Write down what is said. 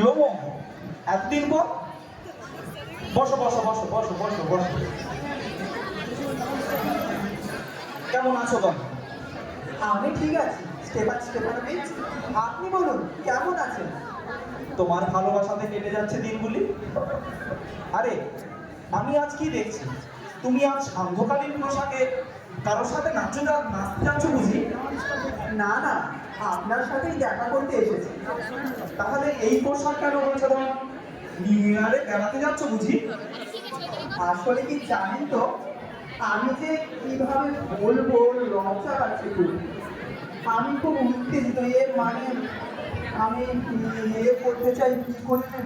লোমো এতদিন পর। বসো বসো বসো বসো বসো বসো। কেমন আছো বল? আমি ঠিক আছি স্টেফানোভিচ। আপনি বলুন কেমন আছেন? তোমার ভালোবাসাতে কেটে যাচ্ছে দিনগুলি। আরে আমি আজ কি দেখছি, তুমি আজ সান্ধ্যকালীন পোশাকে কারোর সাথে নাচতে যাচ্ছ বুঝি? না না, আপনার সাথেই দেখা করতে এসেছি। তাহলে এই পোশাক কেন বলছো? তোমার নিউ ইয়ারে বেড়াতে যাচ্ছ বুঝি? আসলে কি জানেন তো, আমি যে কিভাবে বলবো লজ্জা পাচ্ছি খুব। আমি খুব উত্তেজিত, মানে আমি করতে চাই কি করে